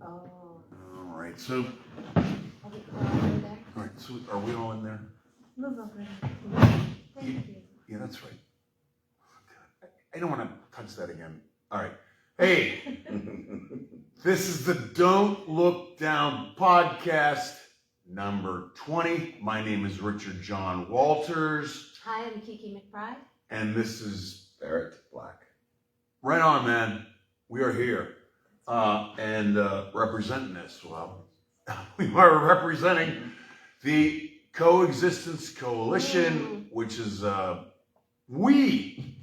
Oh. All right, so. Are we all there? All right, so are we all in there? Move over. Thank you. Yeah, that's right. I don't want to touch that again. All right. Hey, this is the Don't Look Down podcast number 20. My name is Richard John Walters. Hi, I'm Kiki McBride. And this is Barrett Black. right on, man. We are here and representing this. Well, we are representing the Coexistence Coalition, which is we,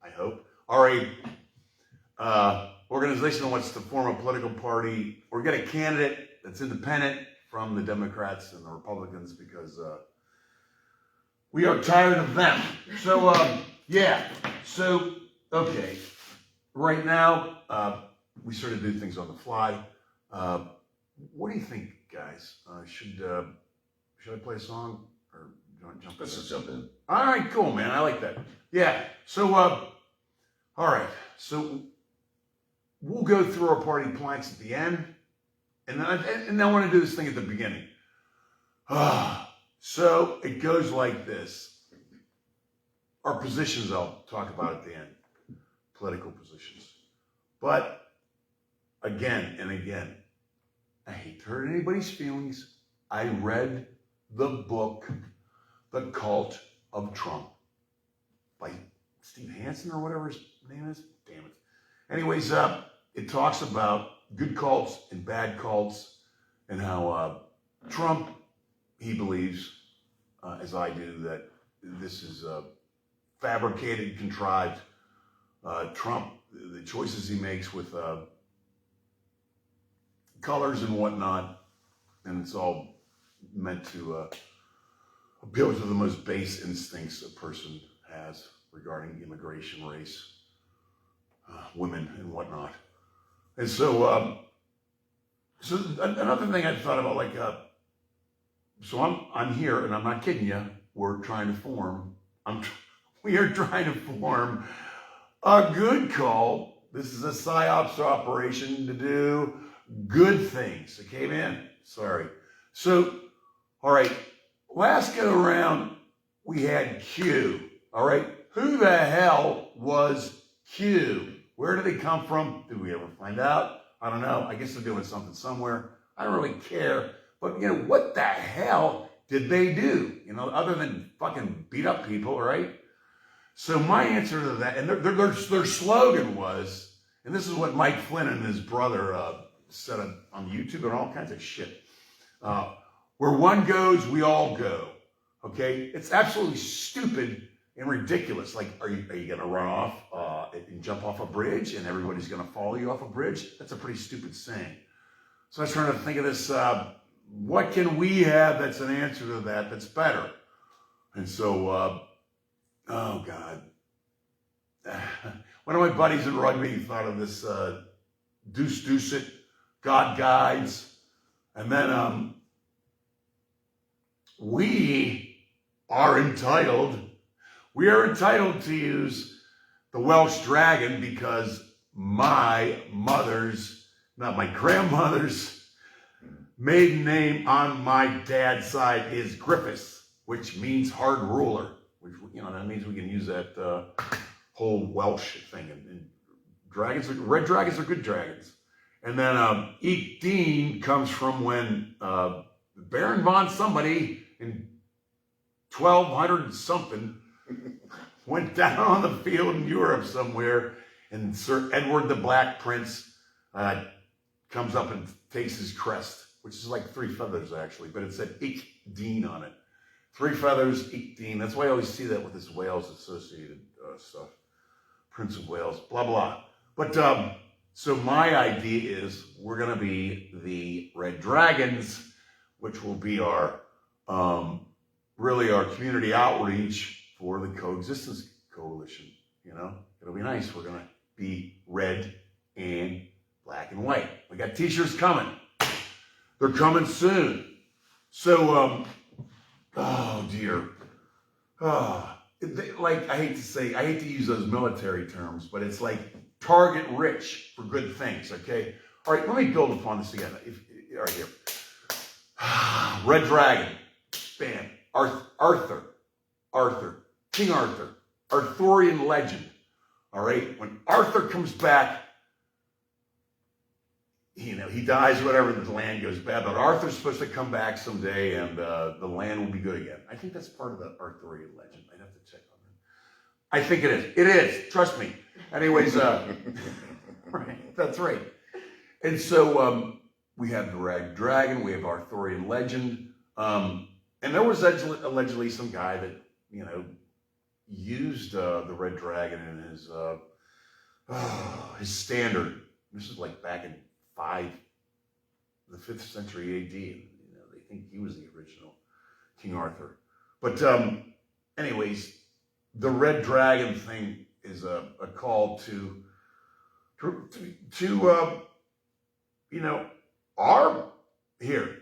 I hope, are a organization that wants to form a political party or get a candidate that's independent from the Democrats and the Republicans because we are tired of them. So, yeah. So, okay. Right now, we sort of do things on the fly. What do you think, guys? Should I play a song or do you want to jump in? Let's just jump in. All right, cool, man. I like that. Yeah. So, all right. So, we'll go through our party planks at the end, and I want to do this thing at the beginning. So it goes like this. Our positions I'll talk about at the end, political positions. But again and again, I hate to hurt anybody's feelings. I read the book, The Cult of Trump, by Steve Hansen or whatever his name is. Damn it. Anyways, it talks about good cults and bad cults and how Trump, he believes, as I do, that this is fabricated, contrived. Trump, the choices he makes with colors and whatnot, and it's all meant to appeal to the most base instincts a person has regarding immigration, race, women, and whatnot. And so, so another thing I thought about, like, so I'm here, and I'm not kidding you. We're trying to form. We are trying to form a good cult. This is a psyops operation to do good things. Okay, man. Sorry. So, all right. Last go around, we had Q. All right. Who the hell was Q? Where did they come from? Did we ever find out? I don't know. I guess they're doing something somewhere. I don't really care. But, you know, what the hell did they do? You know, other than fucking beat up people, right? So my answer to that, and their slogan was, and this is what Mike Flynn and his brother said on YouTube and all kinds of shit. Where one goes, we all go. Okay? It's absolutely stupid and ridiculous. Like, are you going to run off and jump off a bridge and everybody's going to follow you off a bridge? That's a pretty stupid saying. So I was trying to think of this, what can we have that's an answer to that that's better? And so, oh God. One of my buddies in rugby thought of this deuce it, God guides. And then we are entitled to use the Welsh dragon because my grandmother's maiden name on my dad's side is Griffiths, which means hard ruler. Which, you know, that means we can use that whole Welsh thing. And red dragons are good dragons. And then Eek Dean comes from when Baron von somebody in 1200 something went down on the field in Europe somewhere, and Sir Edward the Black Prince comes up and takes his crest, which is like 3 feathers actually, but it said Eek Dean on it. 3 feathers, Eek Dean. That's why I always see that with this Wales associated stuff. Prince of Wales, blah, blah. But so my idea is we're going to be the Red Dragons, which will be our, really our community outreach for the Coexistence Coalition. You know, it'll be nice. We're going to be red and black and white. We got t-shirts coming. They're coming soon. So, oh dear. Like, I hate to use those military terms, but it's like target rich for good things, okay? All right, let me build upon this again. All right, here. Red Dragon, bam. Arthur, King Arthur, Arthurian legend. All right, when Arthur comes back, he dies or whatever, the land goes bad, but Arthur's supposed to come back someday and the land will be good again. I think that's part of the Arthurian legend. I'd have to check on that. I think it is. It is. Trust me. Anyways, right, that's right. And so we have the Red Dragon, we have Arthurian legend, and there was allegedly some guy that, used the Red Dragon in his standard. This is like back in the 5th century AD. They think he was the original King Arthur. But anyways, the Red Dragon thing is a call to our here,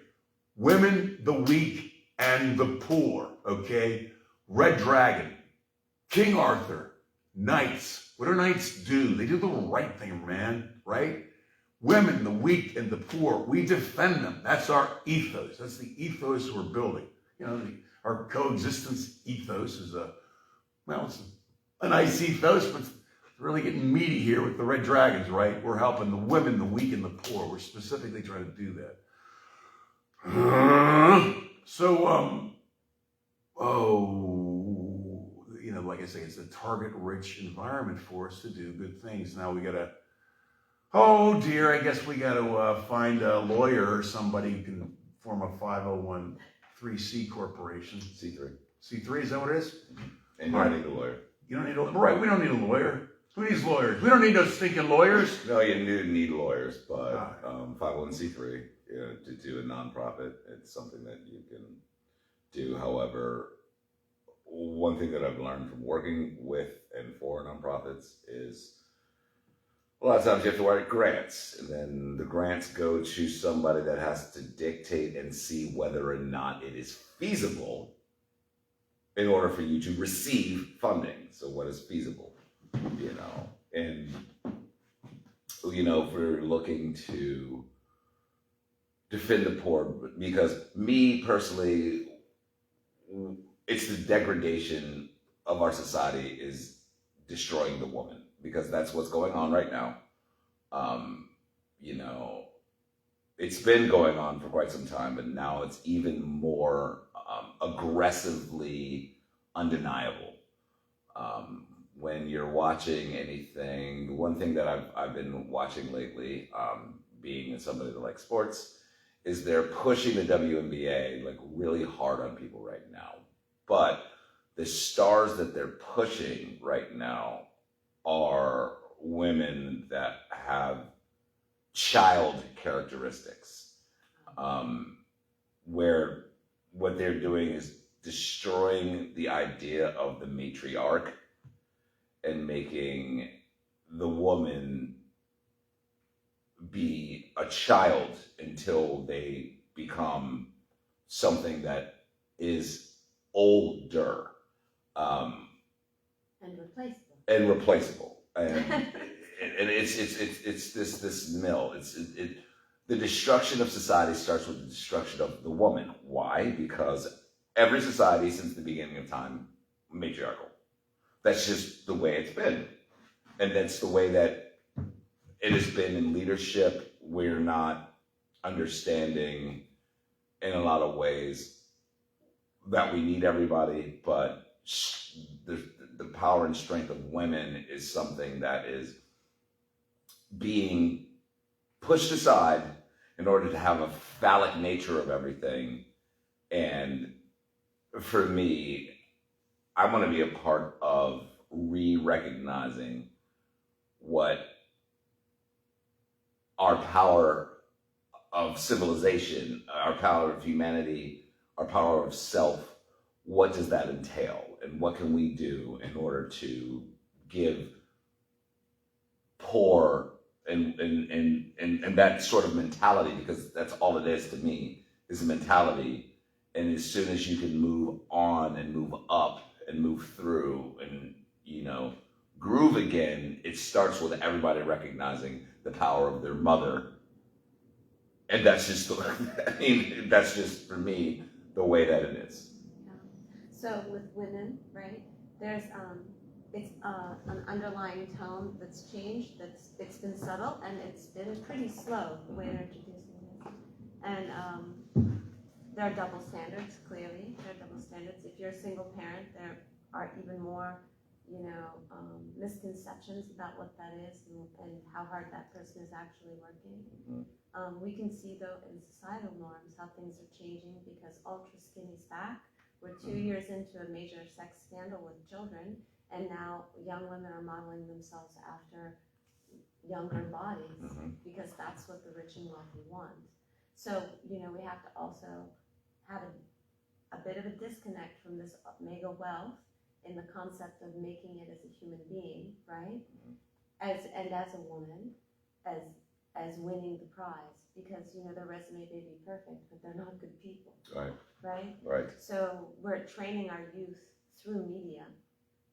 women, the weak, and the poor, okay? Red Dragon, King Arthur, knights. What do knights do? They do the right thing, man, right? Women, the weak, and the poor, we defend them. That's our ethos. That's the ethos we're building. Our coexistence ethos is it's a nice ethos, but it's really getting meaty here with the Red Dragons, right? We're helping the women, the weak, and the poor. We're specifically trying to do that. Like I say, it's a target-rich environment for us to do good things. Now we gotta, oh dear, I guess we gotta find a lawyer or somebody who can form a 501(c) corporation. C3. C3, is that what it is? And you don't need a lawyer. You don't need a lawyer. Right, we don't need a lawyer. Who needs lawyers? We don't need those stinking lawyers. No, you do need lawyers, but 501(c)(3), to do a nonprofit, it's something that you can do. However, one thing that I've learned from working with and for nonprofits is a lot of times you have to write grants, and then the grants go to somebody that has to dictate and see whether or not it is feasible in order for you to receive funding. So what is feasible? And if we're looking to defend the poor, because me personally, it's the degradation of our society is destroying the woman, because that's what's going on right now. It's been going on for quite some time, but now it's even more aggressively undeniable. When you're watching anything, one thing that I've been watching lately, being somebody that likes sports, is they're pushing the WNBA like really hard on people right now. But the stars that they're pushing right now are women that have child characteristics, where what they're doing is destroying the idea of the matriarch and making the woman be a child until they become something that is older and replaceable. And it's this mill. The destruction of society starts with the destruction of the woman. Why? Because every society since the beginning of time, matriarchal. That's just the way it's been. And that's the way that it has been in leadership. We're not understanding in a lot of ways that we need everybody, but the power and strength of women is something that is being pushed aside in order to have a phallic nature of everything. And for me, I want to be a part of re-recognizing what our power of civilization, our power of humanity, our power of self, what does that entail? And what can we do in order to give poor and that sort of mentality, because that's all it is to me, is a mentality. And as soon as you can move on and move up and move through and, groove again, it starts with everybody recognizing the power of their mother And that's just, I mean, that's just for me the way that it is. Yeah. So with women, right? There's it's an underlying tone that's changed. It's been subtle and it's been pretty slow the way they're introducing this. And there are double standards. Clearly, there are double standards. If you're a single parent, there are even more, misconceptions about what that is and how hard that person is actually working. We can see, though, in societal norms how things are changing because ultra skinny's back. We're 2 years into a major sex scandal with children, and now young women are modeling themselves after younger bodies because that's what the rich and wealthy want. So, we have to also have a bit of a disconnect from this mega wealth in the concept of making it as a human being, right? As a woman, as winning the prize, because their resume may be perfect, but they're not good people, right? So we're training our youth through media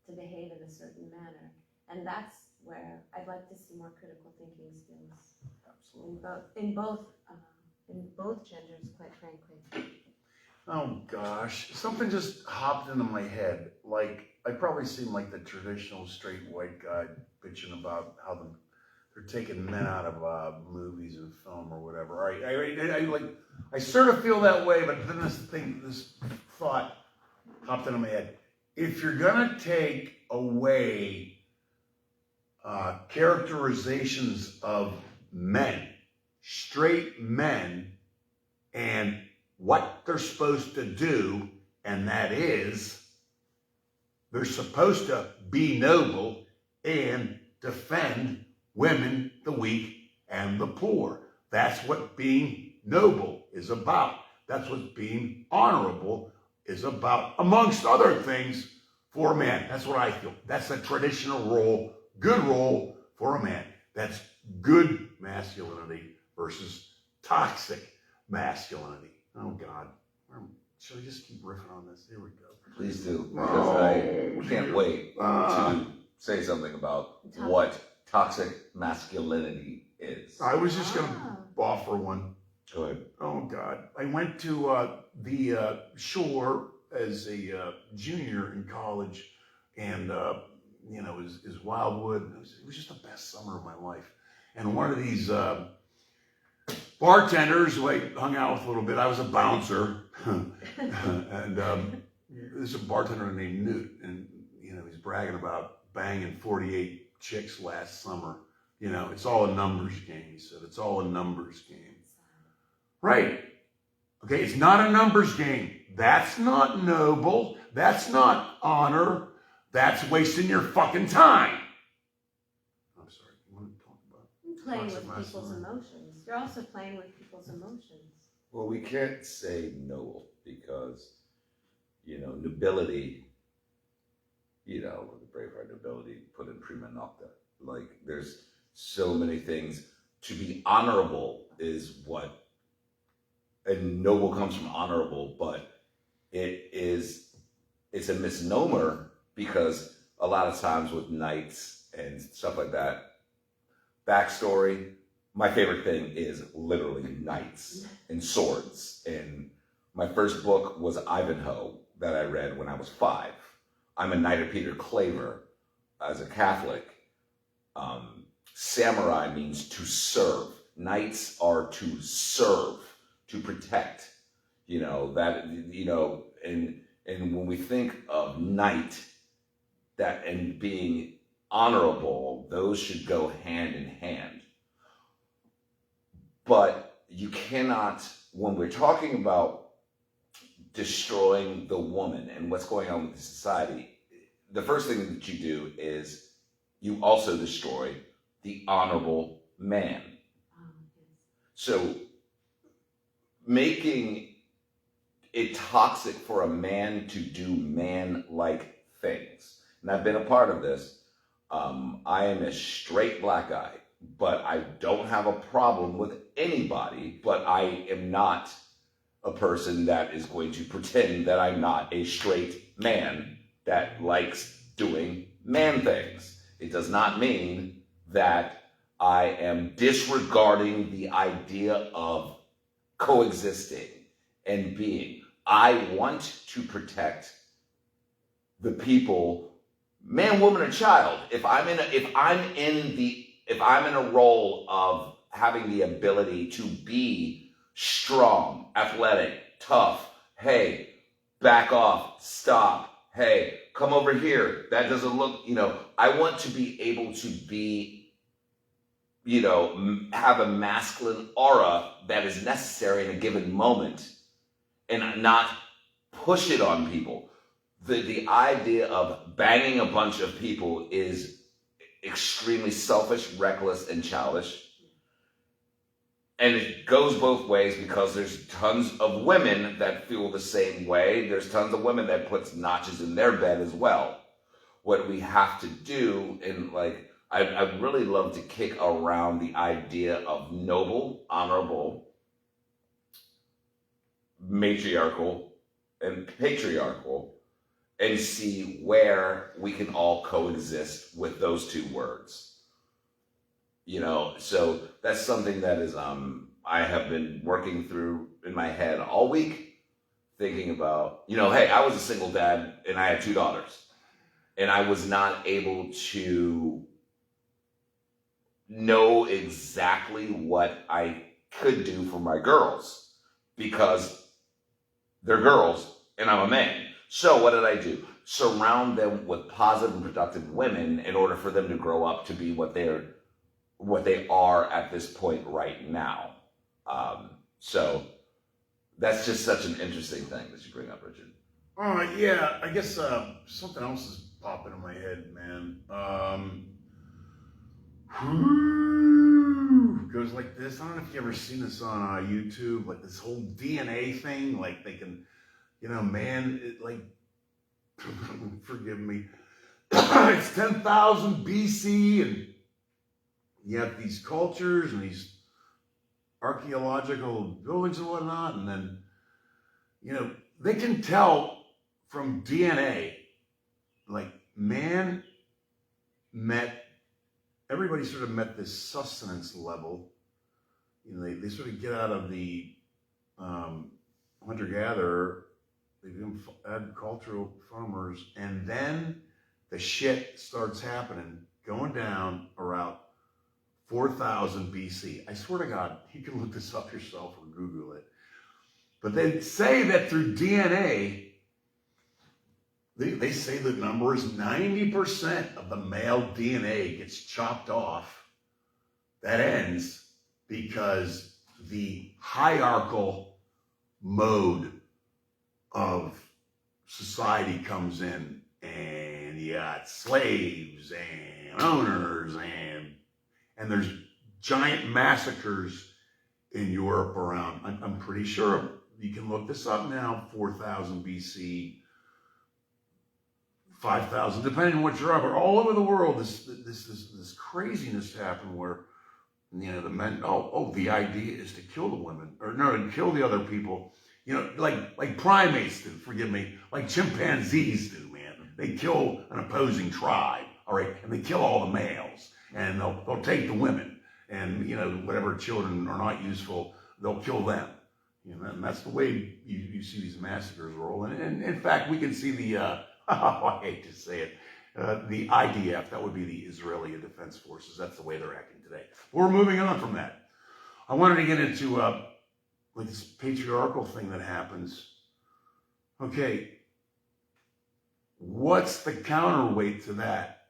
to behave in a certain manner, and that's where I'd like to see more critical thinking skills. Absolutely. In both genders, quite frankly. Oh gosh, something just hopped into my head. Like, I probably seem like the traditional straight white guy bitching about how they're taking men out of movies and film or whatever. I sort of feel that way, but then this thought popped into my head. If you're gonna take away characterizations of men, straight men, and what they're supposed to do, and that is they're supposed to be noble and defend women, the weak, and the poor. That's what being noble is about. That's what being honorable is about, amongst other things, for a man. That's what I feel. That's a traditional role, good role for a man. That's good masculinity versus toxic masculinity. Oh, God. Should I just keep riffing on this? Here we go. Please do, because I can't wait to say something about what toxic masculinity is. I was just going to offer one. Go ahead. Oh, God. I went to the shore as a junior in college, and, it was Wildwood. It was just the best summer of my life. And one of these bartenders who I hung out with a little bit, I was a bouncer, and there's a bartender named Newt, and he's bragging about banging 48 chicks last summer. It's all a numbers game, he said. It's all a numbers game. Right. Okay, it's not a numbers game. That's not noble. That's not honor. That's wasting your fucking time. I'm sorry, you want to talk about Playing toxic with people's masculinity? emotions. You're also playing with people's emotions. Well, we can't say noble because, nobility, the Braveheart nobility put in prima nocta. Like, there's so many things. To be honorable is what, and noble comes from honorable, but it's a misnomer because a lot of times with knights and stuff like that, backstory, my favorite thing is literally knights and swords. And my first book was Ivanhoe that I read when I was 5. I'm a Knight of Peter Claver as a Catholic. Samurai means to serve. Knights are to serve, to protect. And when we think of knight and being honorable, those should go hand in hand. But you cannot, when we're talking about destroying the woman and what's going on with the society, the first thing that you do is you also destroy the honorable man. So making it toxic for a man to do man-like things. And I've been a part of this. I am a straight black guy, but I don't have a problem with anybody, but I am not a person that is going to pretend that I'm not a straight man that likes doing man things. It does not mean that I am disregarding the idea of coexisting and being. I want to protect the people, man, woman, or child. If I'm in a role of having the ability to be strong, athletic, tough, hey, back off, stop, hey, come over here, that doesn't look, I want to be able to be, have a masculine aura that is necessary in a given moment and not push it on people. The idea of banging a bunch of people is extremely selfish, reckless, and childish. And it goes both ways because there's tons of women that feel the same way. There's tons of women that puts notches in their bed as well. What we have to do, and I'd really love to kick around the idea of noble, honorable, matriarchal, and patriarchal, and see where we can all coexist with those two words. So that's something that is I have been working through in my head all week, thinking about, hey, I was a single dad and I had 2 daughters, and I was not able to know exactly what I could do for my girls because they're girls and I'm a man. So what did I do? Surround them with positive and productive women in order for them to grow up to be what they are at this point right now. So that's just such an interesting thing that you bring up, Richard. Yeah, I guess something else is popping in my head, man. Goes like this. I don't know if you've ever seen this on YouTube, like this whole DNA thing. Like they can, forgive me, it's 10,000 BC, and you have these cultures and these archaeological buildings and whatnot, and then, they can tell from DNA, like everybody sort of met this sustenance level. They sort of get out of the hunter-gatherer, they become agricultural farmers, and then the shit starts happening, going down around 4,000 BC. I swear to God, you can look this up yourself or Google it. But they say that through DNA, they say the number is 90% of the male DNA gets chopped off. That ends because the hierarchical mode of society comes in, and you got slaves and owners, and there's giant massacres in Europe around, I'm pretty sure, you can look this up now, 4,000 BC, 5,000, depending on what you're up, or all over the world, this craziness happened where, the men, the idea is to kill the women, or no, to kill the other people, like primates do, forgive me, like chimpanzees do, man. They kill an opposing tribe, all right, and they kill all the males, and they'll take the women, and, whatever children are not useful, they'll kill them. And that's the way you see these massacres roll. And in fact, we can see the, I hate to say it, the IDF, that would be the Israeli Defense Forces. That's the way they're acting today. We're moving on from that. I wanted to get into this patriarchal thing that happens. Okay, what's the counterweight to that?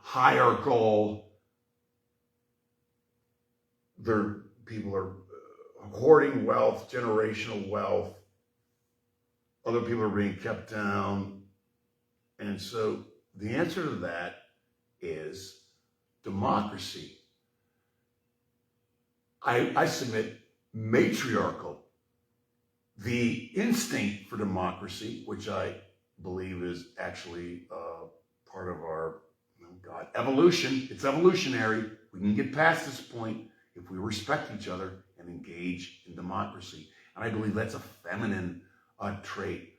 Hierarchical, people are hoarding wealth, generational wealth. Other people are being kept down. And so the answer to that is democracy. I submit matriarchal. The instinct for democracy, which I believe is actually part of our evolution. It's evolutionary. We can get past this point if we respect each other and engage in democracy. And I believe that's a feminine trait,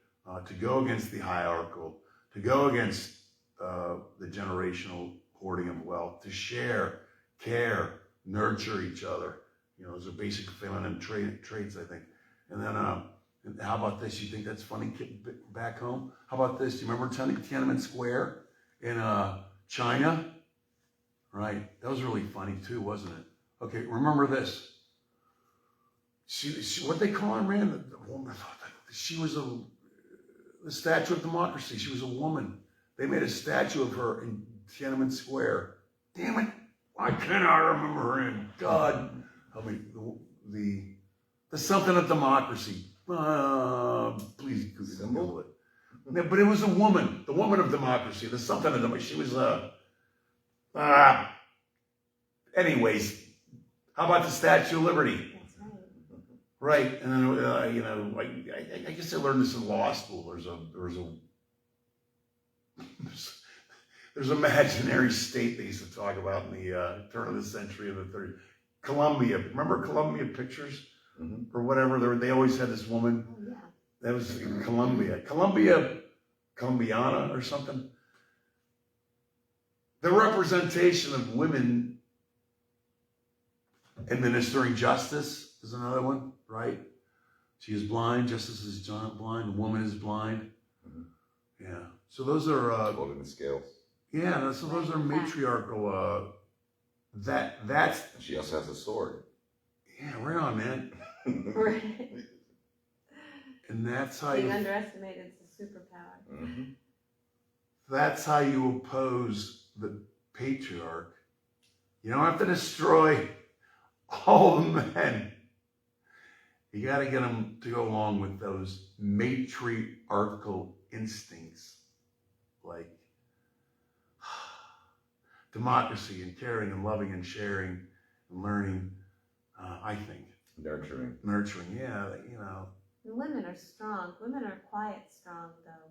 to go against the hierarchical, to go against the generational hoarding of wealth, to share, care, nurture each other, You know, those are basic feminine traits, I think. And then, and how about this? You think that's funny back home? How about this? Do you remember Tiananmen Square in China? Right. That was really funny too, wasn't it? Okay, remember this. She what they call her, man? The woman. She was the statue of democracy. She was a woman. They made a statue of her in Tiananmen Square. Damn it! Why can't I remember her name? God, I mean the something of democracy. Please Google it. No, but it was a woman, the woman of democracy. The something of democracy. She was anyways, how about the Statue of Liberty? That's right. Right, and then you know, I guess I learned this in law school. There's an imaginary state they used to talk about in the turn of the century of the 30s. Columbia, remember Columbia Pictures or whatever? They always had this woman. Oh, yeah. That was Columbiana or something. The representation of women administering justice is another one, right? She is blind, justice is blind, the woman is blind. Yeah. So those are Holding the scales. yeah, so those are matriarchal that's She also has a sword. yeah, right on, man. Right. And that's how Being you underestimated is a superpower. Mm-hmm. that's how you oppose the patriarch. You don't have to destroy all the men. You got to get them to go along with those matriarchal instincts, like democracy and caring and loving and sharing and learning. I think nurturing. Yeah, you know. And women are strong. Women are quiet strong, though.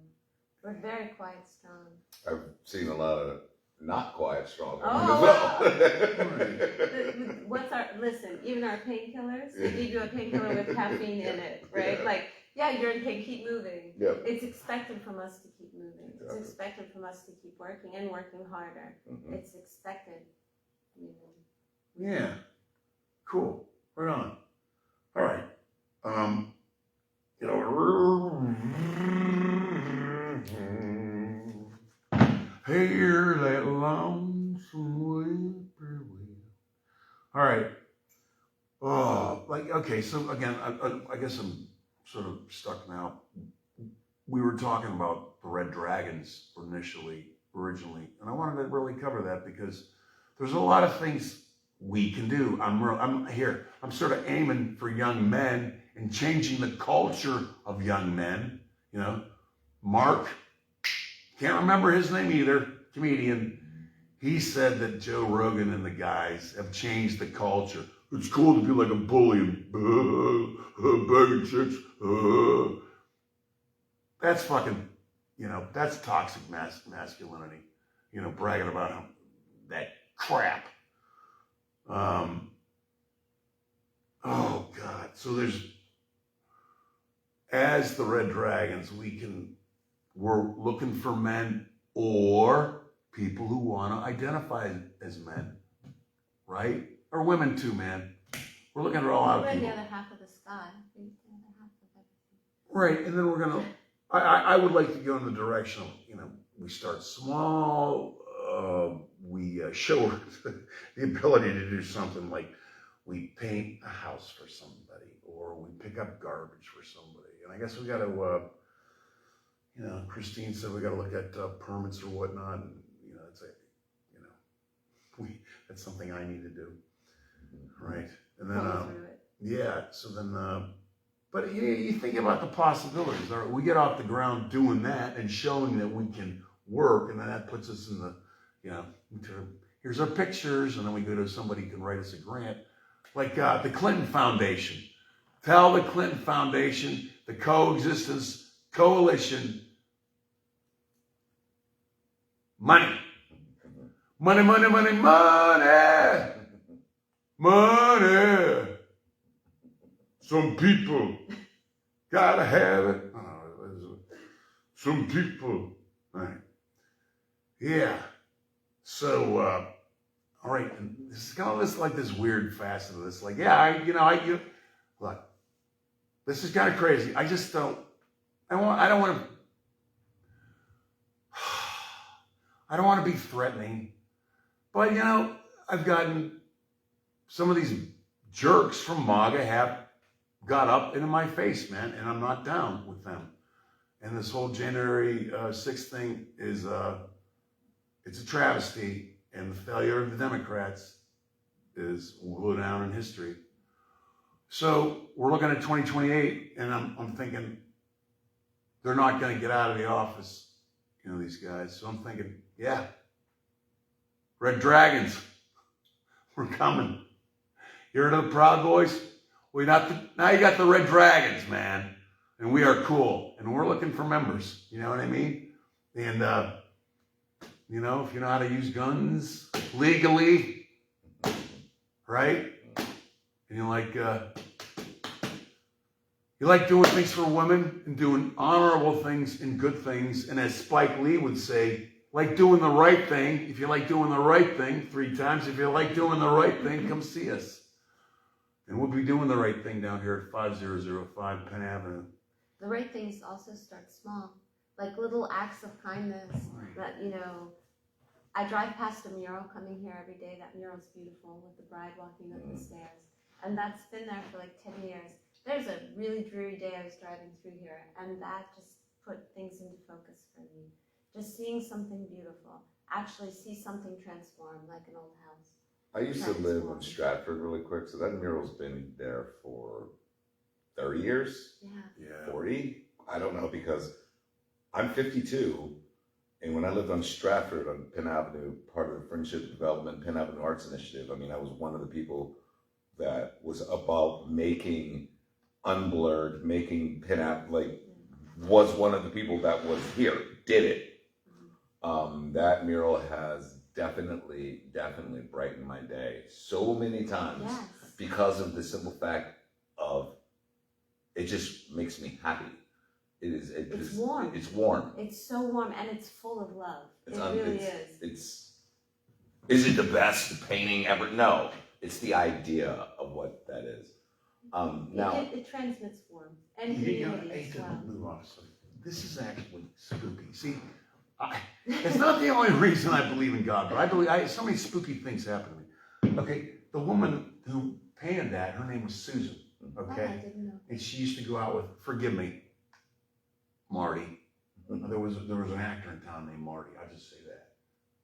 We're very quiet strong. I've seen a lot of not quiet strong women Oh, as well. Listen, even our painkillers, they give you a painkiller with caffeine in it, right? Yeah. Like, yeah, you're in pain, keep moving. Yep. It's expected from us to keep moving. Exactly. It's expected from us to keep working and working harder. Mhm. It's expected. You know. Yeah. Cool. Right on. All right. You know, hear that lonesome whippoorwill. All right. Oh, like, okay, so again, I guess I'm sort of stuck now. We were talking about the Red Dragons originally, and I wanted to really cover that because there's a lot of things we can do. I'm sort of aiming for young men and changing the culture of young men. You know, Mark, can't remember his name either, comedian. He said that Joe Rogan and the guys have changed the culture. It's cool to be like a bully and begging chicks. That's fucking, you know, that's toxic masculinity. You know, bragging about that crap. Oh God. So as the Red Dragons, we're looking for men or people who want to identify as men, right? Or women too, man. We're looking at all out of We're the people. other half of the sky. We're the other half of everything. Right, and then we're gonna. I would like to go in the direction of, you know, we start small. We show the ability to do something like we paint a house for somebody, or we pick up garbage for somebody. And I guess we got to, you know, Christine said we got to look at permits or whatnot, and you know, that's something I need to do, right? And then, Go through it. yeah. So then, but you think about the possibilities. All right, we get off the ground doing that and showing that we can work, and then that puts us in the, you know, here's our pictures, and then we go to somebody who can write us a grant, like the Clinton Foundation. Tell the Clinton Foundation, the Coexistence Coalition, money. Money, money, money, money. Money. Some people gotta have it. Some people, right? Yeah. So, all right, and this is kind of this weird facet of this. Like, look, this is kind of crazy. I just don't. I don't want to. I don't want to be threatening, but I've gotten some of these jerks from MAGA have got up into my face, man, and I'm not down with them. And this whole January 6th thing is it's a travesty, and the failure of the Democrats will go down in history. So we're looking at 2028, and I'm thinking they're not going to get out of the office, these guys. So I'm thinking, yeah, Red Dragons, we're coming. You're the Proud Boys? Now you got the Red Dragons, man. And we are cool. And we're looking for members. You know what I mean? And, if you know how to use guns legally, right? And you like doing things for women and doing honorable things and good things. And as Spike Lee would say, like doing the right thing. If you like doing the right thing 3 times, if you like doing the right thing, come see us. And we'll be doing the right thing down here at 5005 Penn Avenue. The right things also start small, like little acts of kindness that, I drive past a mural coming here every day. That mural's beautiful with the bride walking up the stairs. And that's been there for like 10 years. There's a really dreary day I was driving through here, and that just put things into focus for me. Just seeing something beautiful, actually see something transform like an old house. I used to live in Stratford really quick, so that mural's been there for 30 years? Yeah. 40? I don't know, because I'm 52, and when I lived on Stratford on Penn Avenue, part of the Friendship Development Penn Avenue Arts Initiative, I was one of the people that was about making Unblurred, making Penn Avenue, was one of the people that was here, did it. That mural has definitely brightened my day so many times because of the simple fact of it just makes me happy. It's warm. It's warm. It's so warm, and it's full of love. It really is. Is it the best painting ever? No. It's the idea of what that is. Now it transmits warmth and humility as well. Move on. This is actually spooky. See, it's not the only reason I believe in God, but I believe so many spooky things happen to me. Okay, the woman who painted that, her name was Susan. Okay, I didn't know. and she used to go out with, forgive me, Marty. There was an actor in town named Marty. I'll just say that,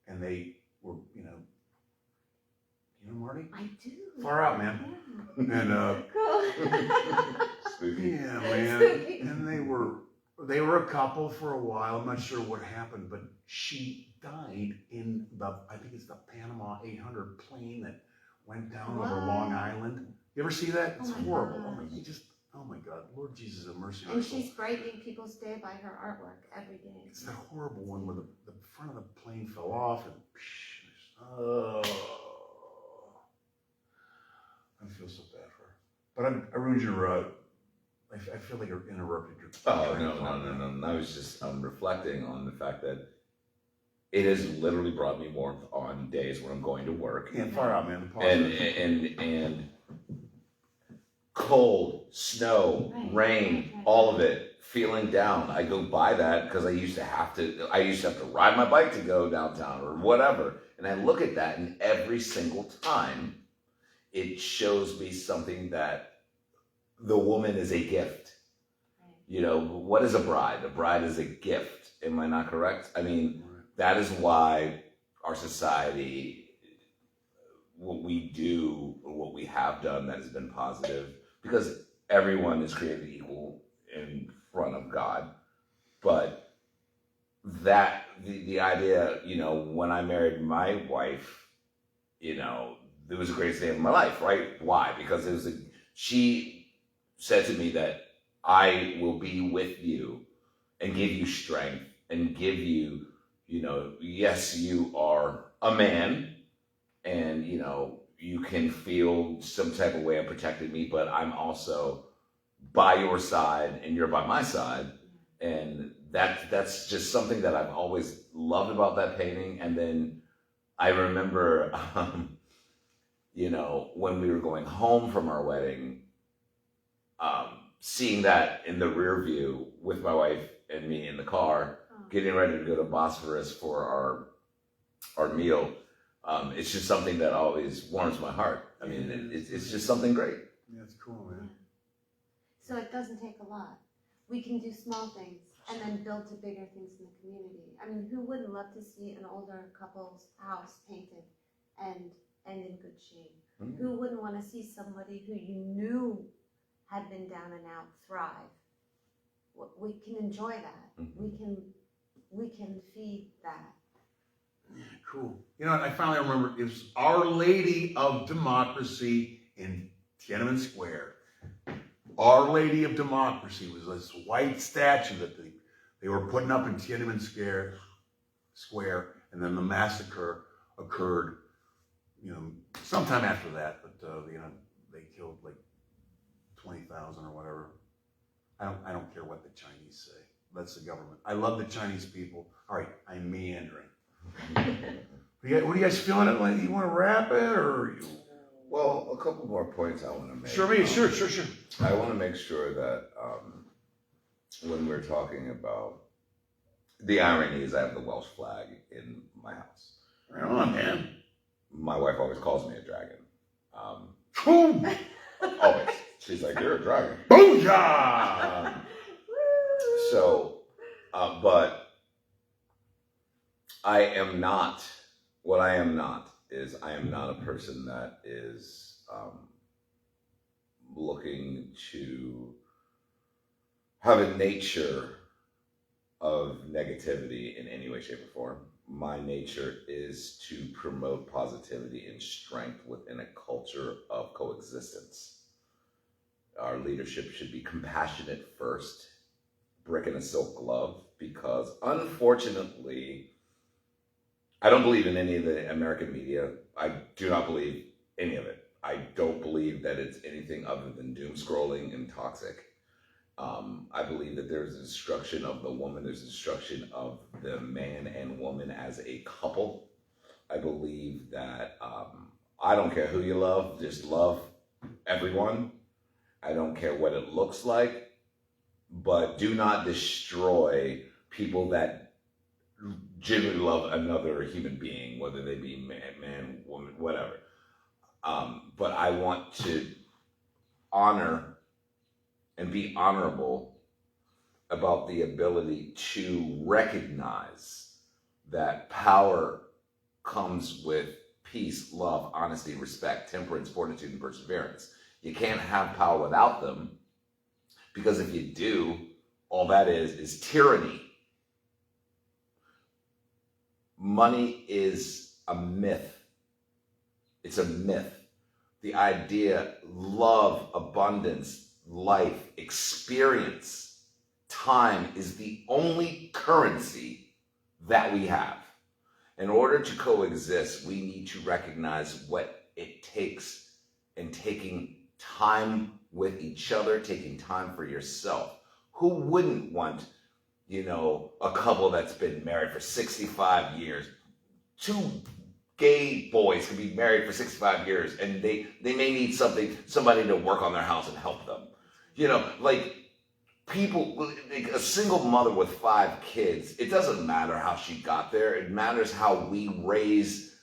and they were, you know Marty? I do. Far out, man. Yeah. And Cool. Spooky. yeah, man. Spooky. And they were a couple for a while. I'm not sure what happened, but she died in I think it's the Panama 800 plane that went down over Long Island. You ever see that? It's horrible. Oh my God, Lord Jesus have mercy on And us. she's brightening people's day by her artwork every day. It's that horrible one where the front of the plane fell off and I feel so bad for her. But I ruined your, I feel like I interrupted your. Oh, no. I was just reflecting on the fact that it has literally brought me warmth on days when I'm going to work. Yeah, far out, man. And cold, snow, rain, all of it, feeling down. I go by that because I used to have to ride my bike to go downtown or whatever. And I look at that, and every single time it shows me something that the woman is a gift. What is a bride? A bride is a gift. Am I not correct? I mean, that is why our society, what we do, or what we have done that has been positive, because everyone is created equal in front of God. But that, the idea, when I married my wife, it was the greatest day of my life, right? Why? Because she said to me that I will be with you and give you strength and give you, yes, you are a man and, you can feel some type of way of protecting me, but I'm also by your side and you're by my side. And that's just something that I've always loved about that painting. And then I remember, you know, when we were going home from our wedding, seeing that in the rear view with my wife and me in the car, getting ready to go to Bosphorus for our meal. It's just something that always warms my heart. I mean, it's just something great. Yeah, it's cool, man. So it doesn't take a lot. We can do small things and then build to bigger things in the community. I mean, who wouldn't love to see an older couple's house painted and in good shape? Mm-hmm. Who wouldn't want to see somebody who you knew had been down and out thrive? We can enjoy that. Mm-hmm. We can feed that. Yeah, cool. You know, I finally remember it was Our Lady of Democracy in Tiananmen Square. Our Lady of Democracy was this white statue that they were putting up in Tiananmen Square, and then the massacre occurred, you know, sometime after that. But you know, they killed like 20,000 or whatever. I don't care what the Chinese say. That's the government. I love the Chinese people. All right, I'm meandering. What are you guys feeling? Like, you want to wrap it, or you? Well, a couple more points I want to make. Sure. I want to make sure that when we're talking about, the irony is I have the Welsh flag in my house. Right on, man. My wife always calls me a dragon. Boom! Always. She's like, you're a dragon. Booyah! But I am not, what I am not is I am not a person that is looking to have a nature of negativity in any way, shape, or form. My nature is to promote positivity and strength within a culture of coexistence. Our leadership should be compassionate first, brick and a silk glove, because unfortunately, I don't believe in any of the American media. I do not believe any of it. I don't believe that it's anything other than doom scrolling and toxic. I believe that there's a destruction of the woman, there's a destruction of the man and woman as a couple. I believe that I don't care who you love, just love everyone. I don't care what it looks like, but do not destroy people that genuinely love another human being, whether they be man, woman, whatever. But I want to honor and be honorable about the ability to recognize that power comes with peace, love, honesty, respect, temperance, fortitude, and perseverance. You can't have power without them, because if you do, all that is tyranny. Money is a myth. It's a myth. The idea, love, abundance, life, experience, time is the only currency that we have. In order to coexist, we need to recognize what it takes in taking time with each other, taking time for yourself. Who wouldn't want, you know, a couple that's been married for 65 years? Two gay boys can be married for 65 years, and they may need somebody to work on their house and help them. You know, like people, like a single mother with 5 kids, it doesn't matter how she got there. It matters how we raise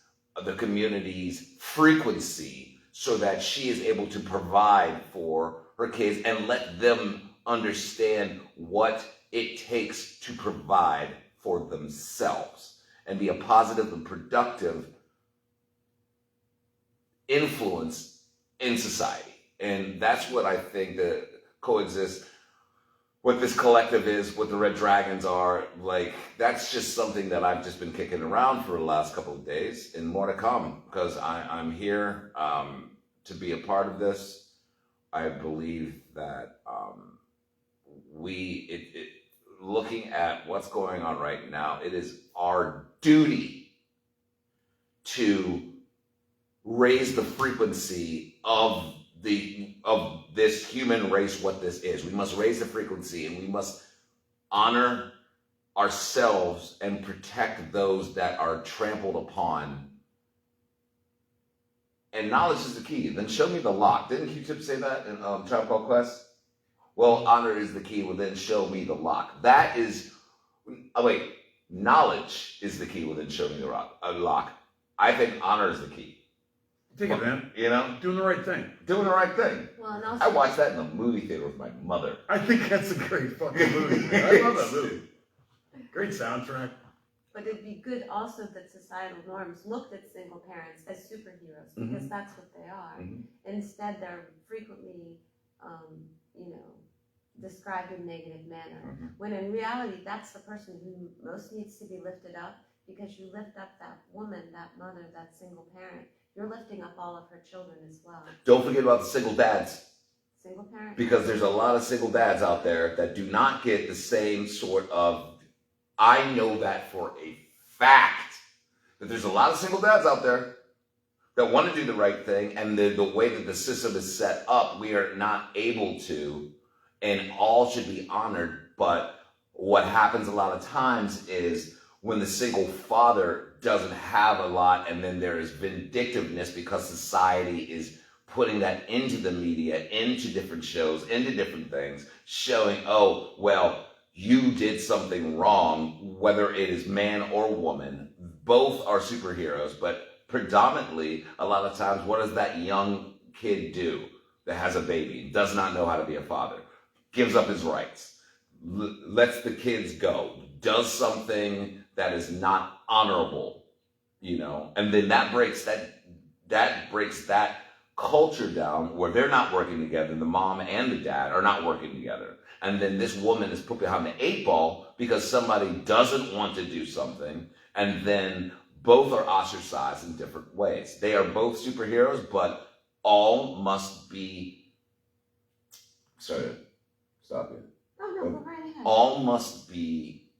the community's frequency so that she is able to provide for her kids and let them understand what it takes to provide for themselves and be a positive and productive influence in society. And that's what I think that coexist, what this collective is, what the Red Dragons are, like, that's just something that I've just been kicking around for the last couple of days, and more to come, because I'm here to be a part of this. I believe that looking at what's going on right now, it is our duty to raise the frequency of this human race, what this is. We must raise the frequency, and we must honor ourselves and protect those that are trampled upon and knowledge is the key. Then show me the lock. Didn't Q-Tip say that in Tribe Called Quest? Well, honor is the key. Well, then show me the lock. That is, oh wait, knowledge is the key. Well, then show me the lock. I think honor is the key. Take it, man. You know, Doing the right thing. doing the right thing. Well, and also, I watched that in the movie theater with my mother. I think that's a great fucking movie, man. I love that movie. Great soundtrack. but it'd be good also that societal norms looked at single parents as superheroes, because that's what they are. Mhm. Instead, they're frequently, described in a negative manner. Mhm. When in reality, that's the person who most needs to be lifted up, because you lift up that woman, that mother, that single parent, you're lifting up all of her children as well. Don't forget about the single dads, Single parent. because there's a lot of single dads out there that do not get the same sort of. I know that for a fact, that there's a lot of single dads out there that want to do the right thing, and the way that the system is set up, we are not able to, and all should be honored. But what happens a lot of times is when the single father doesn't have a lot, and then there is vindictiveness because society is putting that into the media, into different shows, into different things, showing, oh, well, you did something wrong, whether it is man or woman. Both are superheroes, but predominantly, a lot of times, what does that young kid do that has a baby, does not know how to be a father, gives up his rights, lets the kids go, does something that is not honorable, and then that breaks that culture down, where they're not working together. The mom and the dad are not working together. And then this woman is put behind the 8 ball because somebody doesn't want to do something. And then both are ostracized in different ways. They are both superheroes, but all must be. Sorry, stop you. Oh, no, go right ahead. All must be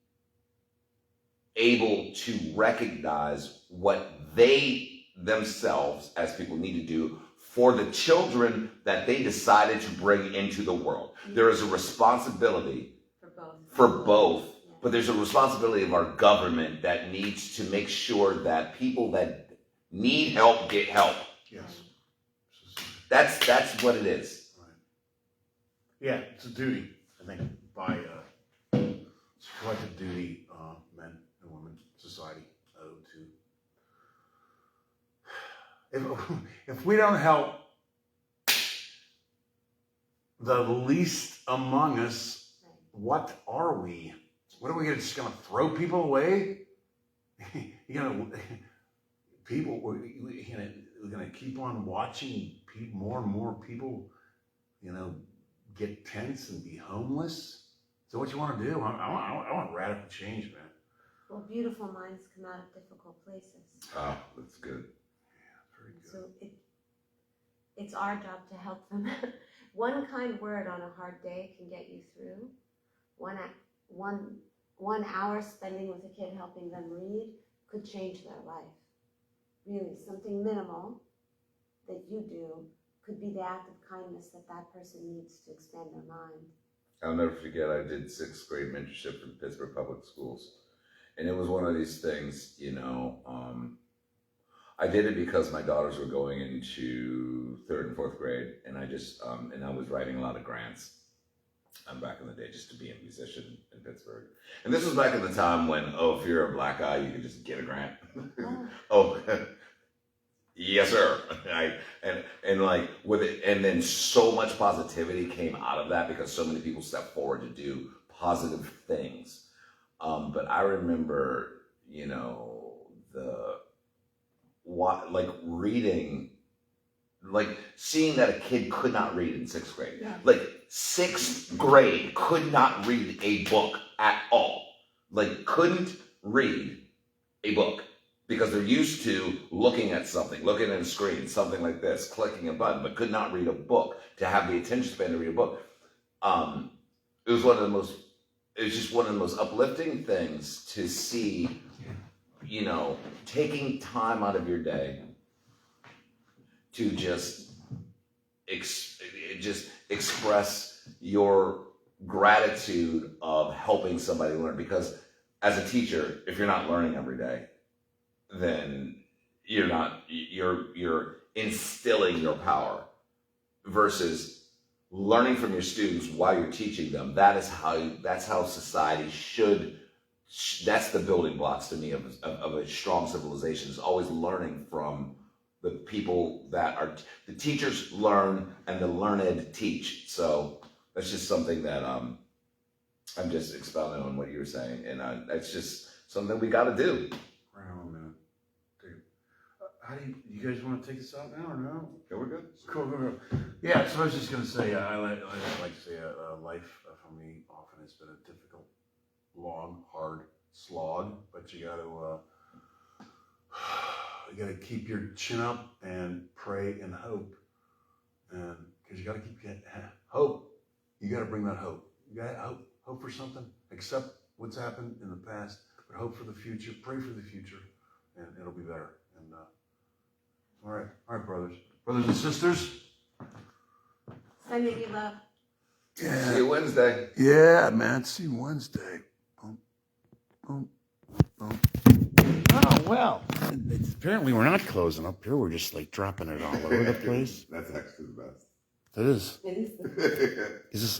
able to recognize what they themselves as people need to do for the children that they decided to bring into the world. There is a responsibility for both, but there's a responsibility of our government that needs to make sure that people that need help get help. Yes. That's what it is. Right. Yeah, it's a duty, I think, by it's a collective duty men and women, society owe to. If we don't help the least among us, what are we? What are we just gonna throw people away? People, we're gonna keep on watching more and more people, get tense and be homeless. So what you want to do? I want radical change, man. Well, beautiful minds come out of difficult places. Oh, that's good. Very good. So it's our job to help them. One kind word on a hard day can get you through. 1 hour spending with a kid helping them read could change their life. Really, something minimal that you do could be the act of kindness that person needs to expand their mind. I'll never forget, I did 6th grade mentorship in Pittsburgh Public Schools. And it was one of these things, I did it because my daughters were going into 3rd and 4th grade, and I just, and I was writing a lot of grants back in the day just to be a musician in Pittsburgh. And this was back at the time when, if you're a black guy, you could just get a grant. Oh, yes, sir. And like with it, and then so much positivity came out of that because so many people stepped forward to do positive things. But I remember, reading, seeing that a kid could not read in 6th grade. Yeah. 6th grade could not read a book at all. Couldn't read a book because they're used to looking at something, looking at a screen, something like this, clicking a button, but could not read a book, to have the attention span to read a book. It was just one of the most uplifting things to see, taking time out of your day to just express your gratitude of helping somebody learn. Because as a teacher, if you're not learning every day, then you're instilling your power versus learning from your students while you're teaching them. That's how society should. That's the building blocks to me of a strong civilization, is always learning from the people that are, the teachers learn and the learned teach. So that's just something that I'm just expounding on what you were saying. And that's just something we got to do. Hang on a minute. How do you guys want to take this out now or no? Yeah, we're good. Cool. Yeah, so I was just going to say, I like to say life for me often has been a difficult, long, hard slog, but you got to keep your chin up and pray and hope, and because you got to keep hope. You got to bring that hope. You got to hope for something. Accept what's happened in the past, but hope for the future. Pray for the future, and it'll be better. And all right, brothers and sisters. Sending you love. Yeah. See you Wednesday. Yeah, man. See you Wednesday. Boom, boom, boom. Oh, well. Apparently we're not closing up here. We're just like dropping it all over the place. That's actually the best. It is. It is. Is this